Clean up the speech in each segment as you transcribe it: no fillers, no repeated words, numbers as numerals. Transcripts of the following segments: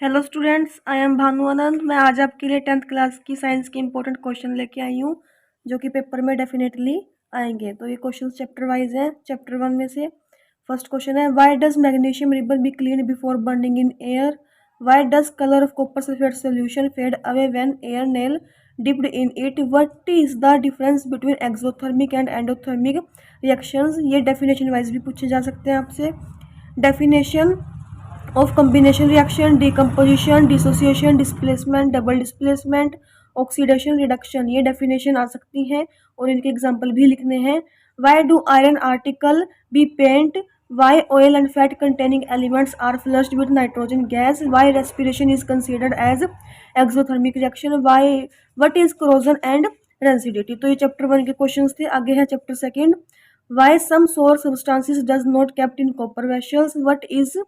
Hello students, I am Bhanu Anand. मैं आज आपके लिए 10th क्लास की साइंस के इंपॉर्टेंट क्वेश्चन लेके आई हूँ जो कि पेपर में डेफिनेटली आएंगे। तो ये क्वेश्चन चैप्टर वाइज हैं। चैप्टर 1 में से फर्स्ट क्वेश्चन है, why does magnesium ribbon be clean before burning in air? Why does colour of copper sulphate solution fade away when air nail dipped in it? What is the difference between exothermic and endothermic reactions? ये definition wise भी पूछे जा सकते हैं आपसे। Definition of combination reaction, decomposition, dissociation, displacement, double displacement, oxidation, reduction, ये definition आ सकती हैं और इनके एग्जाम्पल भी लिखने हैं। Why do iron article be paint? Why oil and fat containing elements are flushed with nitrogen gas? Why respiration is considered as exothermic reaction? Why what is corrosion and rancidity? तो ये chapter 1 के question थे। आगे है chapter 2, why some sour substances does not kept in copper vessels? What is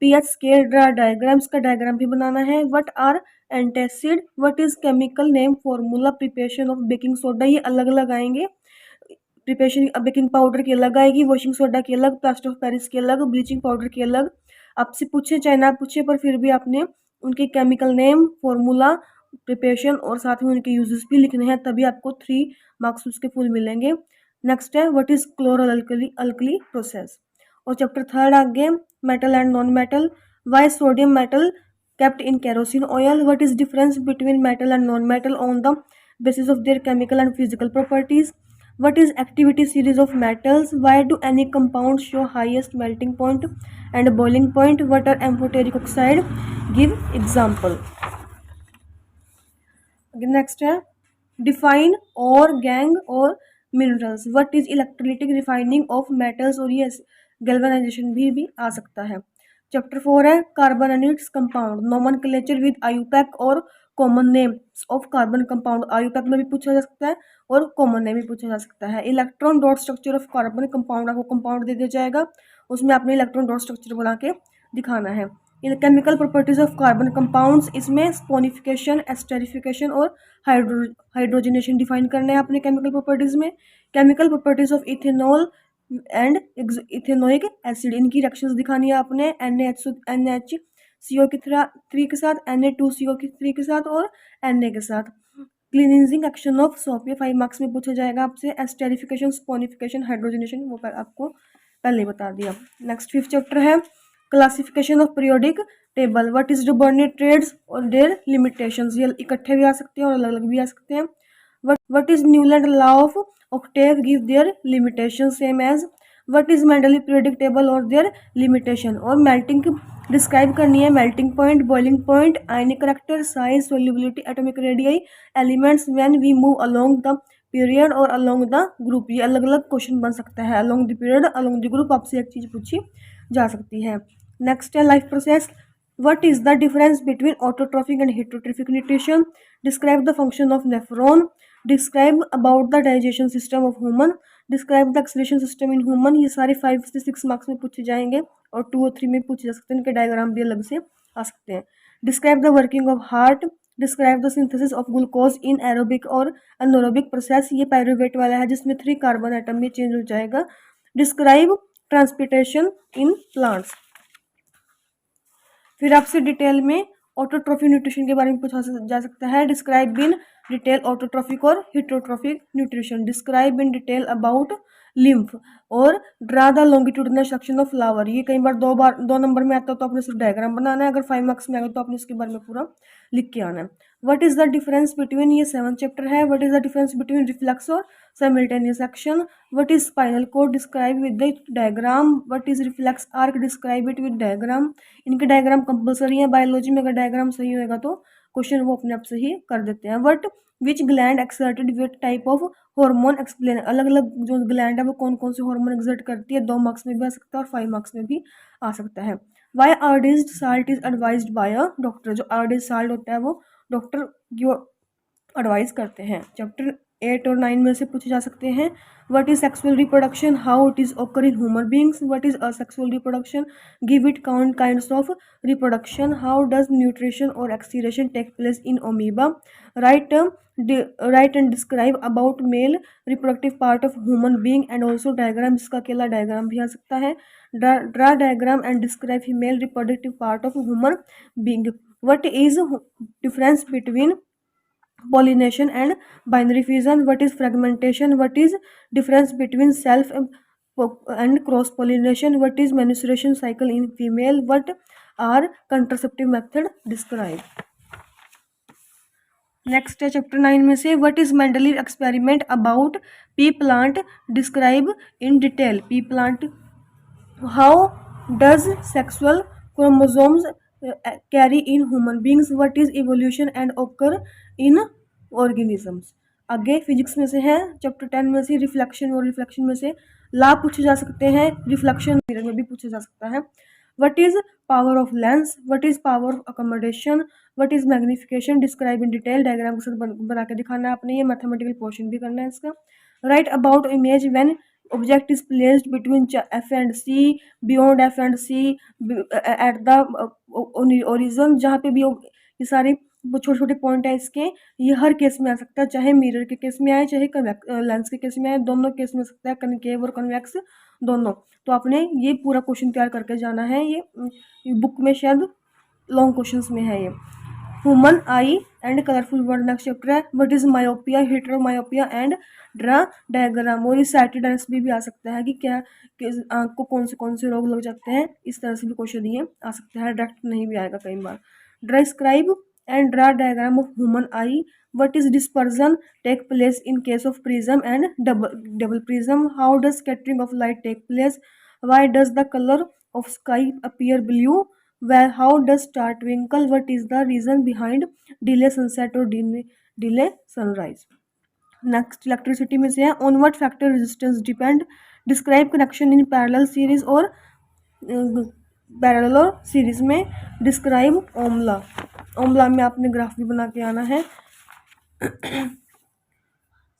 pH scale diagrams का diagram भी बनाना है। What are antacid? What is chemical name formula? Preparation of baking soda, ये अलग अलग आएंगे। प्रिपरेशन बेकिंग पाउडर की अलग आएगी, वॉशिंग सोडा की अलग, प्लास्टर ऑफ पेरिस की अलग, ब्लीचिंग पाउडर की अलग। आपसे पूछे चाहे ना पूछे पर फिर भी आपने उनके केमिकल नेम, फॉर्मूला, प्रिपरेशन और साथ में उनके यूजेस भी लिखने हैं, तभी आपको 3 मार्क्स उसके फुल मिलेंगे। नेक्स्ट है, व्हाट इज क्लोरोअल्कली प्रोसेस? और चैप्टर 3 आगे, metal and non metal. Why sodium metal kept in kerosene oil? What is difference between metal and non-metal on the basis of their chemical and physical properties? What is activity series of metals? Why do any compounds show highest melting point and boiling point? What are amphoteric oxide? Give example. Next है, define और gang और minerals. What is electrolytic refining of metals? और ये galvanisation भी आ सकता है। Chapter 4 है, carbon and its compound. Nomenclature with IUPAC और common names of carbon compound. IUPAC में भी पूछा जा सकता है और कॉमन नेम भी पूछा जा सकता है। Electron dot structure of carbon compound, आपको कंपाउंड दे दिया जाएगा, उसमें आपने इलेक्ट्रॉन डॉट स्ट्रक्चर बना के दिखाना है। इन chemical properties of carbon compounds, इसमें स्पोनिफिकेशन, एस्टेरिफिकेशन और हाइड्रोजनेशन डिफाइन करना है अपने केमिकल प्रॉपर्टीज में। Chemical properties of ethanol and ethanoic acid, इनकी रिएक्शंस दिखानी है आपने। NaCO की 3 के साथ, Na2CO की 3 के साथ और Na के साथ। क्लीनिंजिंग एक्शन ऑफ सोप, ये 5 मार्क्स में पूछा जाएगा आपसे। एस्टेरिफिकेशन, स्पोनिफिकेशन, हाइड्रोजनेशन, वो आपको पहले बता दिया। नेक्स्ट 5th चैप्टर है, classification of periodic table. What is Dobereiner triads और देयर लिमिटेशंस, ये इकट्ठे भी आ सकते हैं और अलग अलग भी आ सकते हैं। What is Newland law of octave? Give their limitation same as. What is Mendeleev periodic table और देयर लिमिटेशन? और मेल्टिंग डिस्क्राइब करनी है, melting point, boiling point, ionic character, size, solubility, atomic radii, elements when we move along the period और along the group. ये अलग अलग question बन सकता है। Along the period, along the group, आपसे एक चीज पूछी जा सकती है। नेक्स्ट है, life process. What is the difference between autotrophic and heterotrophic nutrition? Describe the function of nephron. Describe about the digestion system of human. Describe the excretion system in human. ये सारे 5 से 6 मार्क्स में पूछे जाएंगे और 2 और 3 में पूछे जा सकते हैं। इनके डायग्राम भी अलग से आ सकते हैं। Describe the working of heart. Describe the synthesis of glucose in aerobic और एनारोबिक प्रोसेस। ये पायरुवेट वाला है जिसमें 3 कार्बन एटम में चेंज हो जाएगा। Describe transportation in plants. फिर आपसे डिटेल में ऑटोट्रॉफिक न्यूट्रिशन के बारे में पूछा जा सकता है। डिस्क्राइब इन डिटेल ऑटोट्रॉफिक और heterotrophic nutrition. Describe in detail about lymph और draw the longitudinal section of flower. ये कई बार 2 नंबर में आता है तो आपने सिर्फ डायग्राम बनाना है। अगर 5 मार्क्स में आएगा तो आपने इसके बारे में पूरा लिख के आना है। What is the difference between, ये 7th चैप्टर है, what is the difference between reflex और simultaneous action? What is spinal cord? Describe with the diagram. What is reflex arc? Describe it with diagram. इनके diagram compulsory है biology में, अगर diagram सही होएगा तो क्वेश्चन वो अपने आप से ही कर देते हैं। What which gland exerted which type of hormone? Explain. अलग अलग जो ग्लैंड है वो कौन कौन से हार्मोन एक्सर्ट करती है। 2 मार्क्स में भी आ सकता है और 5 मार्क्स में भी आ सकता है। Why iodised salt is advised by a doctor? जो आयोडाइज्ड साल्ट होता है वो डॉक्टर जो एडवाइस करते हैं। चैप्टर 8 और 9 में से पूछे जा सकते हैं। What is sexual reproduction? How it is occur in human beings? What is asexual reproduction? Give it kinds of reproduction. How does nutrition और excretion take place in amoeba? Right and describe about male reproductive part of human being and also diagram. इसका अकेला diagram भी आ सकता है। Draw diagram and describe female reproductive part of human being. What is difference between pollination and binary fission? What is fragmentation? What is difference between self and cross pollination? What is menstruation cycle in female? What are contraceptive method described? Next है chapter 9 में से what is Mendeleev experiment about P plant describe in detail P plant how does sexual chromosomes carry in human beings what is evolution and ओकर इन organisms. आगे physics में से है chapter 10 में से रिफ्लेक्शन और रिफ्लेक्शन में से लाभ पूछे जा सकते हैं, रिफ्लेक्शन मिरर में भी पूछा जा सकता है। What is power of lens, what is power of accommodation, what is magnification describe in detail, diagram के साथ बना के दिखाना है आपने, ये मैथमेटिकल पोर्शन भी करना है इसका। Right about image when object is placed between F and C, beyond F and C, at the origin, जहाँ पे भी ये सारे छोटे छोटे पॉइंट है इसके, ये हर केस में आ सकता है, चाहे मिरर के केस में आए चाहे लेंस के केस में आए, दोनों केस में आ सकता है, कनकेव और कन्वेक्स दोनों। तो आपने ये पूरा क्वेश्चन तैयार करके जाना है, ये बुक में शायद लॉन्ग क्वेश्चंस में है ये। Human eye and colourful world next chapter है what is myopia, hypermetropia and draw diagram. और इस साइटिडाइटिस भी आ सकता है कि क्या आँख को कौन से रोग लग जाते हैं, इस तरह से भी क्वेश्चन ये आ सकता है, डायरेक्ट नहीं भी आएगा कई बार। Describe and draw diagram of human eye, what is dispersion take place in case of prism and double prism, how does scattering of light take place, why does the colour of sky appear blue, where how does star twinkle, what is the reason behind delay sunset or delay sunrise। Next electricity में से है on what factor resistance depend, describe connection in parallel series और parallel और series में, describe ओम law. ओम law में आपने graph भी बना के आना है।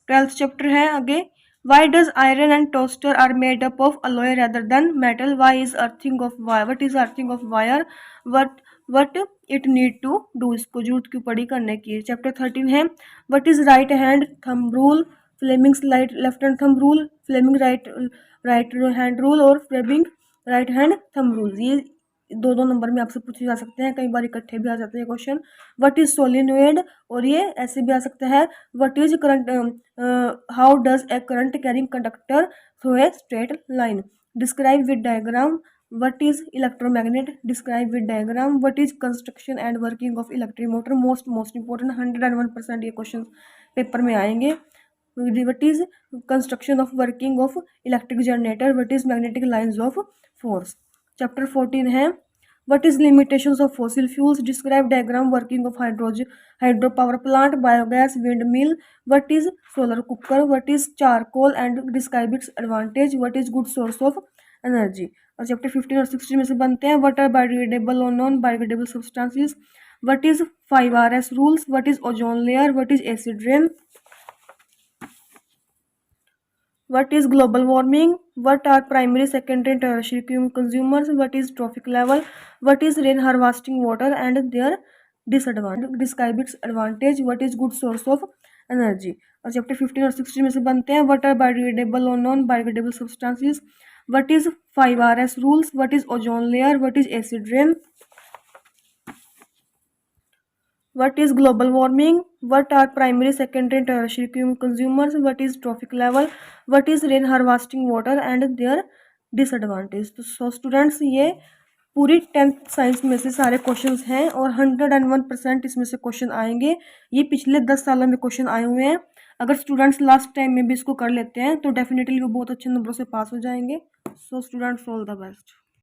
12th चैप्टर है आगे why does iron and toaster are made up of alloy rather than metal, why is earthing of wire, what is earthing of wire, what it need to do, इसको जरूरत क्यों पड़ी करने की। चैप्टर 13 है what is right hand thumb rule, Fleming's left hand thumb rule, Fleming right hand rule और Fleming right hand thumb rule. ये दो नंबर में आपसे पूछे जा सकते हैं, कई बार इकट्ठे भी आ जाते हैं क्वेश्चन। व्हाट इज सोलिनॉइड, और ये ऐसे भी आ सकता है what is current, how does a current carrying conductor through a straight line, describe with diagram, what is electromagnet, describe with diagram, what is construction and working of electric motor, most important 101% ये question paper में आएंगे। What is construction of working of electric generator, what is magnetic lines of force. Chapter 14 है what is limitations of fossil fuels, describe diagram working of hydro power plant, biogas, wind mill, what is solar cooker, what is charcoal and describe it's advantage, what is good source of energy. और chapter 15 और 16 में से बनते हैं what are biodegradable और non biodegradable substances, what is 5RS rules, what is ozone layer, what is acid rain, what is global warming, what are primary, secondary and tertiary consumers, what is trophic level, what is rain harvesting water and their disadvantage, describe its advantage, what is good source of energy। और chapter 15 और 16 में से बनते हैं what are biodegradable or non biodegradable substances, what is 5RS rules, what is ozone layer, what is acid rain, what is global warming, what are primary, secondary and tertiary consumers, what is trophic level, what is rain harvesting water and their disadvantage। तो so students ये पूरी 10th science में से सारे questions हैं और 101% इसमें से क्वेश्चन आएंगे। ये पिछले 10 सालों में क्वेश्चन आए हुए हैं। अगर स्टूडेंट्स लास्ट टाइम में भी इसको कर लेते हैं तो डेफिनेटली वो बहुत अच्छे नंबरों से पास हो जाएंगे। So students all the best.